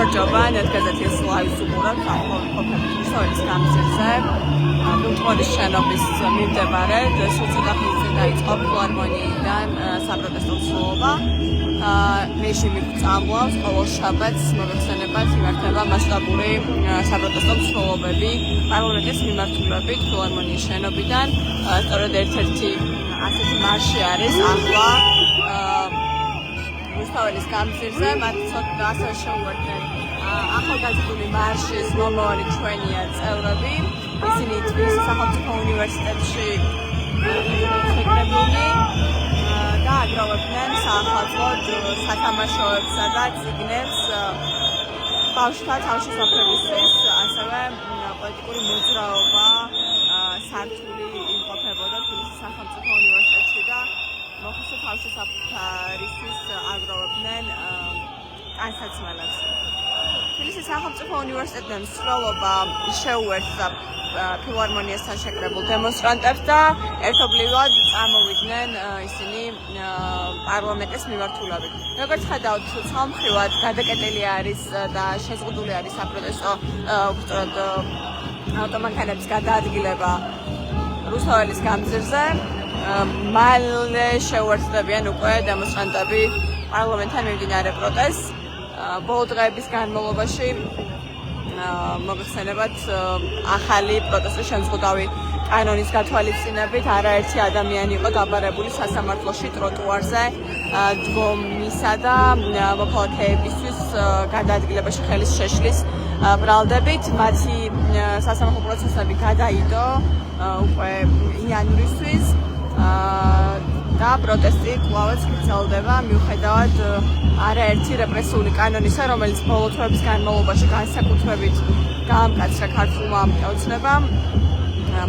გამარჯობა, ნეტგაზეთის ლაივს უყურებთ ყოფილი რუსთაველის გამზირზე. ბილტყორის შენობის მიმდებარე სულ ცოტა ხნით დაიწყო ფილარმონიიდან საპროტესტო ცდილობა. რეჟიმი წამოავს ყოველ შაბათს მოგხსენებათ იმართება მასშტაბური საპროტესტო ცდილობები პარლამენტის მიმართულებით ფილარმონიის შენობიდან. სწორედ ერთ-ერთი ასეთი მარში არის ახლა რუსთაველის გამზირზე, მათ ცოტა ასე შეუერთდნენ ახალგაზრდული მარშის მომავალი ჩვენია წევრები. ისინი თბილისის სახელმწიფო უნივერსიტეტში შეკრებულნი და აგროვებდნენ საახალწლოდ სათამაშოებსა და წიგნებს ბავშვთა თავშესაფრებისთვის, ასევე პოლიტიკური მოძრაობა სართული იმყოფებოდა თბილისის სახელმწიფო უნივერსიტეტში და მოხუცთა თავშესაფრისთვის აგროვებდნენ განსაცმელებს. თბილისის სახელმწიფო უნივერსიტეტთან მსვლელობა შეუერთდა ფილარმონიასთან შეკრებულ დემონსტრანტებს და ერთობლივად წამოვიდნენ ისინი პარლამენტის მიმართულებით. როგორც ხედავთ, ცალმხრივად გადაკეტილი არის და შეზღუდული არის საპროტესტო ავტომანქანების გადაადგილება რუსთაველის გამზირზე. მალე შეუერთდებიან უკვე დემონსტრანტები პარლამენტთან მიმდინარე პროტესტს. ბოლო დღეების განმავლობაში მოგხსენებათ ახალი პროტესტის შემზღუდავი კანონის გათვალისწინებით არაერთი ადამიანი იყო დაბარებული სასამართლოში ტროტუარზე დგომისა და მოქალაქეებისთვის გადაადგილებაში ხელის შეშლის ბრალდებით. მათი სასამართლო პროცესები გადაიდო უკვე იანვრისთვის და პროტესტი კვლავაც გრძელდება მიუხედავად არაერთი რეპრესიული კანონისა, რომელიც ბოლო თვეების განმავლობაში განსაკუთრებით გაამკაცრა ქართულმა ოცნებამ.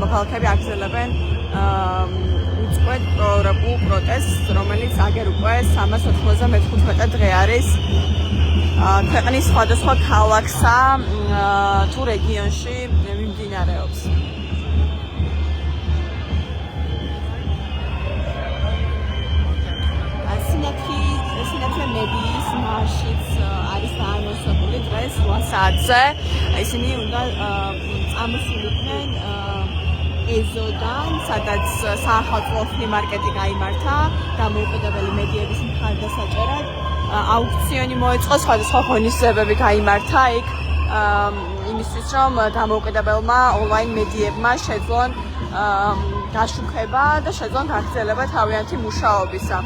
მოქალაქეები აგრძელებენ უწყვეტ პროევროპულ პროტესტს, რომელიც აგერ უკვე 395 დღე არის ქვეყნის სხვადასხვა ქალაქსა თუ რეგიონში მიმდინარეობს. სინათლე მედიის მარშიც არის დაანონსებული დღეს 8 საათზე. ისინი უნდა წამოსულიყვნენ ეზოდან, სადაც საახალწლო ფლიმარკეტი გაიმართა, დამოუკიდებელი მედიების მხარდასაჭერად. აუქციონი მოეწყო, სხვადასხვა ღონისძიებები გაიმართა იქ იმისთვის, რომ დამოუკიდებელმა ონლაინ მედიებმა შეძლონ გაშუქება და შეძლონ გაგრძელება თავიანთი მუშაობისა.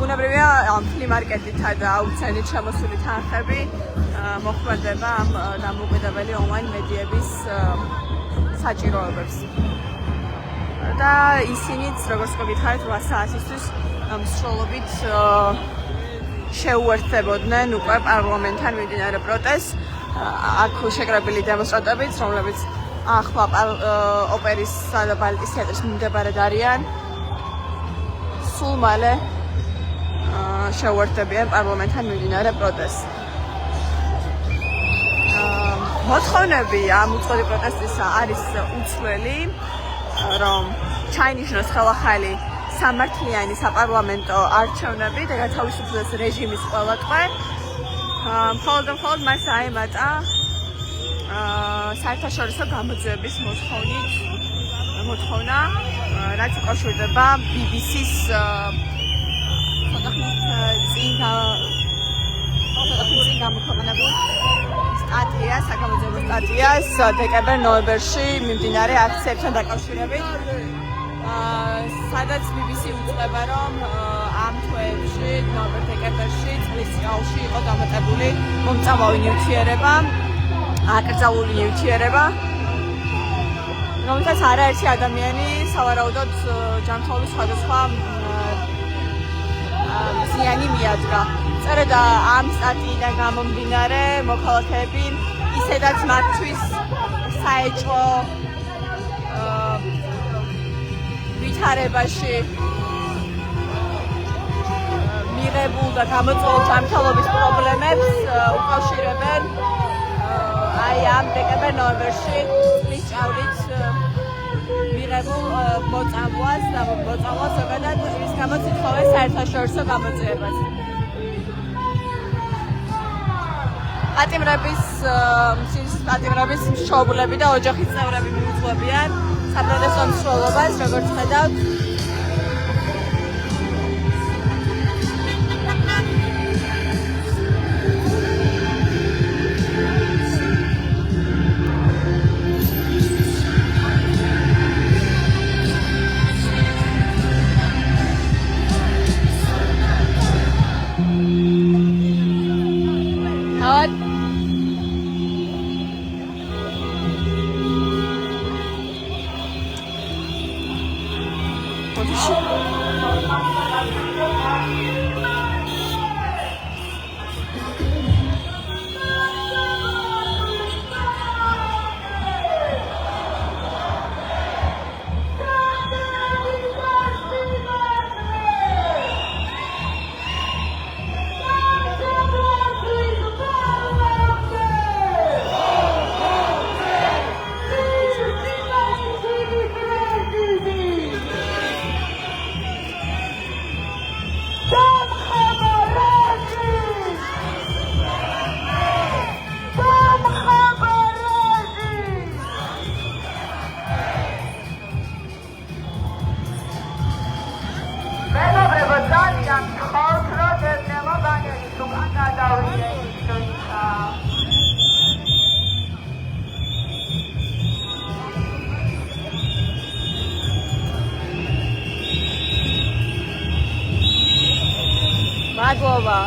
ბუნებრივია ამ ფლიმარკეტითა და აუქციონით შემოსული თანხები მოხმარდება ამ დამოუკიდებელი ონლაინ მედიების საჭიროებებს. და ისინიც, როგორც გითხარით, 8 საათისთვის მსვლელობით შეუერთდებოდნენ უკვე პარლამენტთან მიმდინარე პროტესტს. აქ შეკრებილი დემონსტრანტებიც, რომლებიც ახლა ოპერისა და ბალეტის თეატრის მიმდებარედ არიან, სულ მალე შეუერთდებიან პარლამენტთან მიმდინარე პროტესტს. მოთხოვნები ამ უწყვეტი პროტესტისა არის უცვლელი, რომ ჩაინიშნოს ხელახალი სამართლიანი საპარლამენტო არჩევნები და გათავისუფლდეს რეჟიმის ყველა ტყვე. მხოლოდ მას აემატა საერთაშორისო გამოძიების მოთხოვნა, რაც უკავშირდება BBC-ს გამოქვეყნებულ სტატიას, საკამოძიებო სტატიას დეკემბერ-ნოემბერში მიმდინარე აქციებთან დაკავშირებით, სადაც BBC უწყება, რომ ამ თვეებში, ნოემბერ-დეკემბერში წლის წყალში იყო დამატებული მომწამავი ნივთიერება, აკრძალული ნივთიერება, რომელსაც არაერთი ადამიანი სავარაუდოდ ჯანმრთელობის სხვადასხვა ზიანი მიადგა. სწორედ ამ სტატიიდან გამომდინარე მოქალაქეები ისედაც მათთვის საეჭვო ვითარებაში მიღებულ და გამოწვეულ ჯანმრთელობის პრობლემებს უკავშირებენ აი ამ დეკემბერ-ნოემბერში წლის ჭავლით მიღებულ მოწამვლას და მოწამვლას ზოგადად ის გამოც ითხოვეს საერთაშორისო გამოძიებას. პატიმრების მშობლები და ოჯახის წევრები მიუძღვებიან საპროტესტო მსვლელობას, როგორც ხედავთ. Madlova.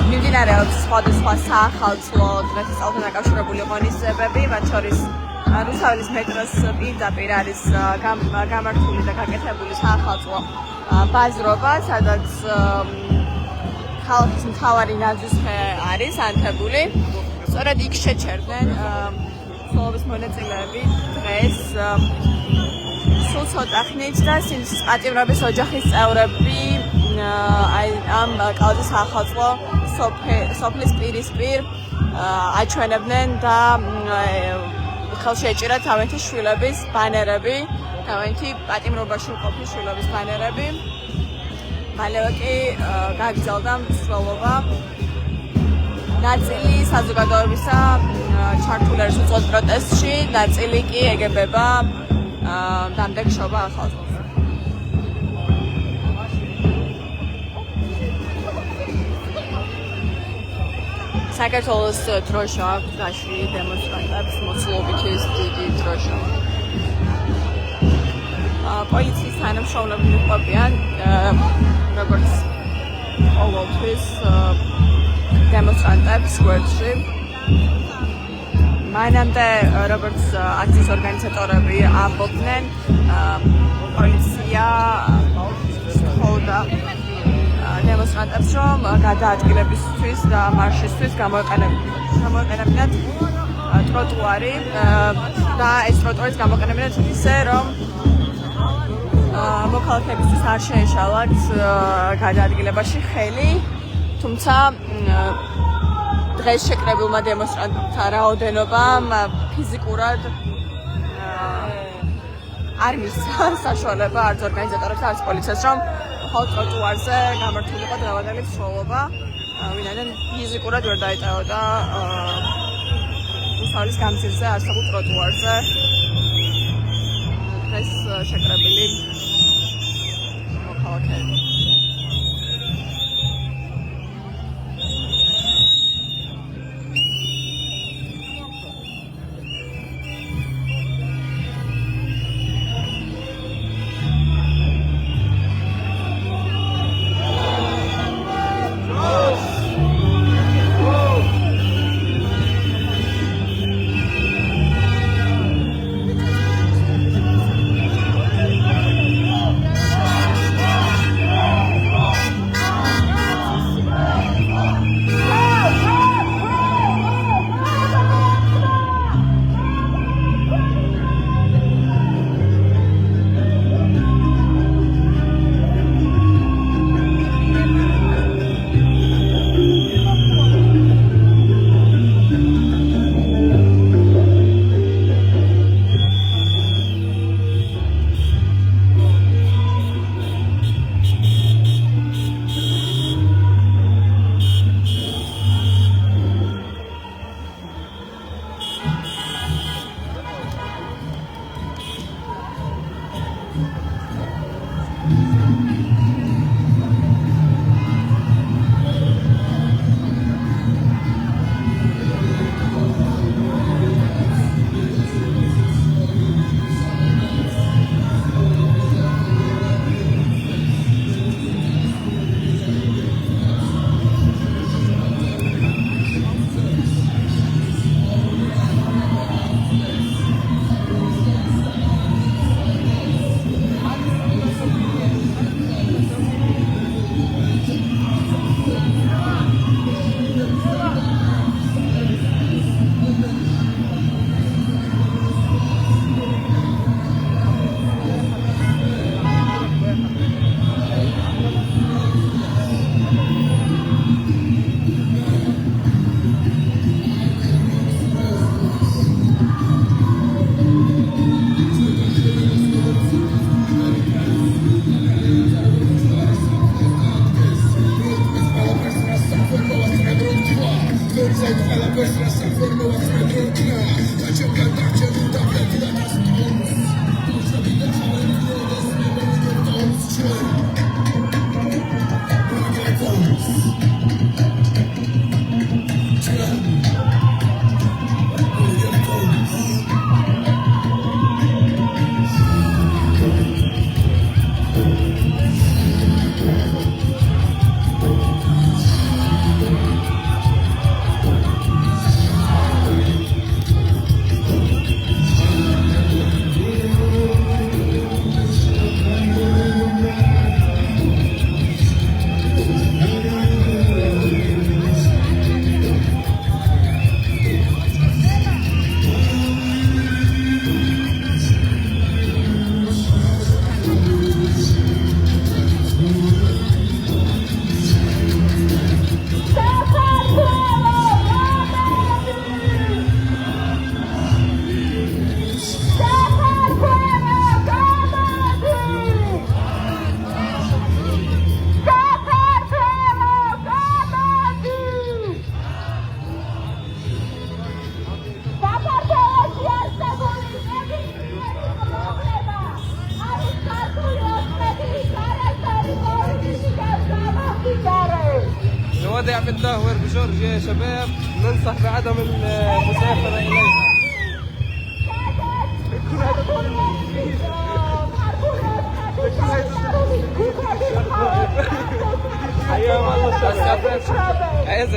მიმდინარეობს სხვადასხვა საახალწლო დღესასწაულთან დაკავშირებული ღონისძიებები, მათ შორის რუსთაველის მეტროს პირდაპირ არის გამართული და გაკეთებული საახალწლო ბაზრობა, სადაც ხალხის მთავარი ნაძვისხე არის ანთებული. სწორედ იქ შეჩერდნენ მსვლელობის მონაწილეები დღეს სულ ცოტა ხნით და სიმსის პატიმრების ოჯახის წევრები ამ კალთის საახალწლო სოფლის პირისპირ აჩვენებდნენ და ხელში ეჭირათ თავენთი შვილების ბანერები, თავენთი პატიმრობაში მყოფი შვილების ბანერები. მალევე კი გაგრძელდა მსვლელობა. ნაწილი საზოგადოებისა ჩართული არის უწოდ პროტესტში, ნაწილი კი ეგებება დამდეგშობა ახალწლს. საქართველოს დროშა აქვს გაშლილი დემონსტრანტებს მოცულობითი დიდი დროშა. პოლიციის თანამშრომლები მიყვებიან როგორც ყოველთვის დემონსტრანტებს გვერდში. მანამდე როგორც აქციის ორგანიზატორები ამბობდნენ, პოლიცია სთხოვდა დემონსტრანტებს, რომ გადაადგილებისთვის და მარშისთვის გამოეყენებინათ ტროტუარი და ეს ტროტუარის გამოყენებინათ ისე, რომ მოქალაქეებისთვის არ შეეშალათ გადაადგილებაში ხელი, თუმცა დღეს შეკრებილმა დემონსტრანტთა რაოდენობამ ფიზიკურად არ მისცა საშუალება არც ორგანიზატორებს არც პოლიციას რომ მხოლოდ ტროტუარზე გამართულიყო დღევანდელი მსვლელობა ვინაიდან ფიზიკურად ვერ დაეტოვოდა უსწავლის გამზირზე არსებულ ტროტუარზე დღეს შეკრებილი მოქალაქეები الوضع بالدهور بجورجيا يا شباب ننصح بعدم المسافرة إليها. حيا والله شباب عز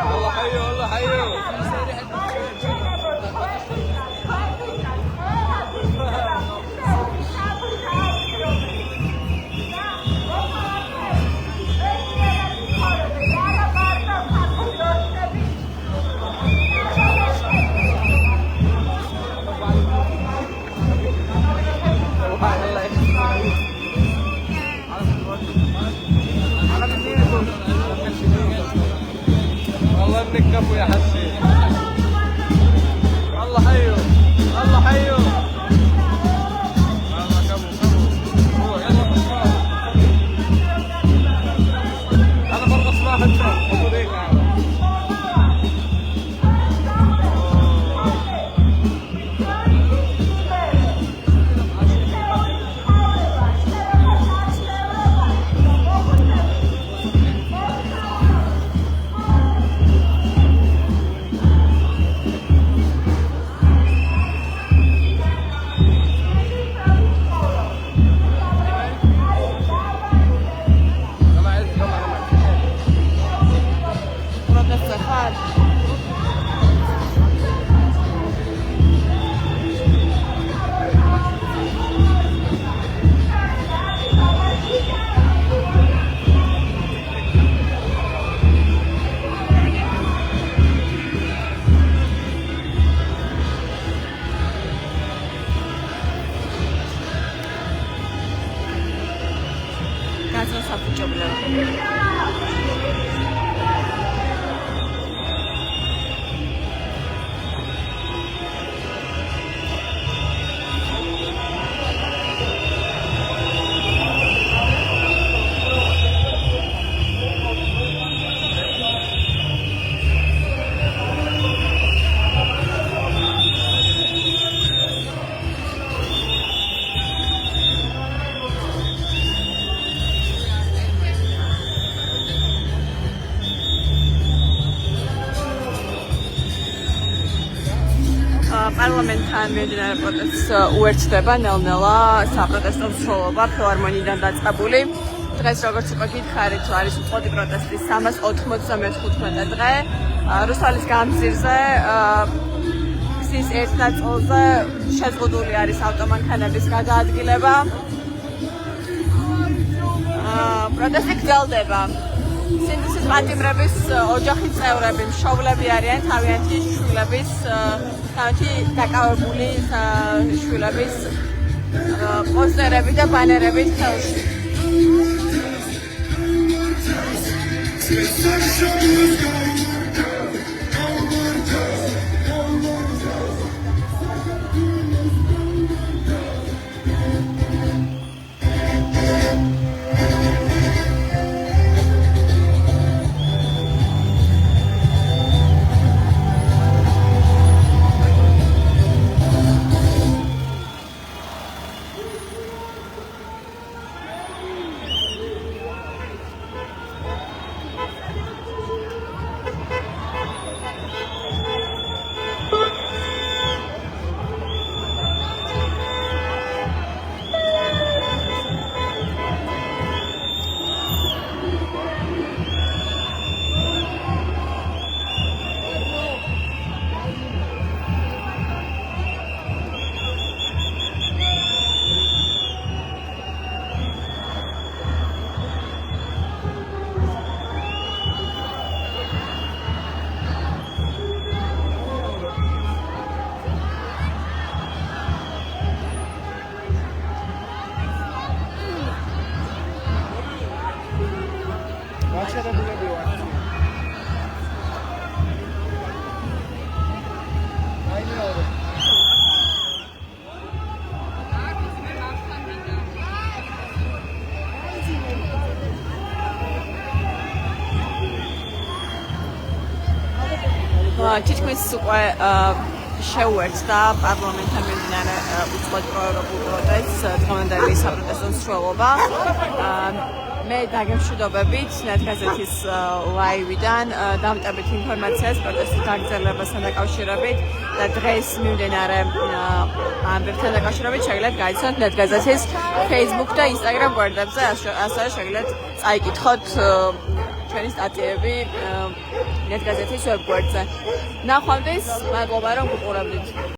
والله حيو والله حيو سبحان الله عنك كفو يا حسي الله حيو الله حيو الله كفو هو يلا بسرعة أنا برقص ما حتى أقول هيك პარლამენტთან მიმდინარე პროტესტს უერთდება ნელ-ნელა საპროტესტო მსვლელობა ფილარმონიიდან დაწყებული. დღეს როგორც უკვე გითხარით, არის უწყვეტი პროტესტის 395 დღე. რუსთავის გამზირზე გზის ერთ ნაწილზე შეზღუდული არის ავტომანქანების გადაადგილება. პროტესტი გრძელდება. სინდისის პატიმრების ოჯახის წევრები, მშობლები არიან თავიანთი შვილების თავი დაკავებული შვილების პოსტერები და ბანერებით ხელში. თითქმის უკვე შეუერთდა პარლამენტთან მიმდინარე უწყვეტ პროევროპულ პროტესტს დღევანდელი საპროტესტო მსვლელობა. მე დაგემშვიდობებით ნეტგაზეთის ლაივიდან დამტებით ინფორმაციას პროტესტის გაგრძელებასთან დაკავშირებით და დღეს მიმდინარე ამბებთან დაკავშირებით შეგიძლიათ გაიცნოთ ნეტგაზეთის Facebook და Instagram გვერდებზე, ასევე შეგიძლიათ წაიკითხოთ ჩვენი სტატიები ნეტგაზეთის ვებგვერდზე. ნახვამდის, მადლობა რომ გუყურებდით.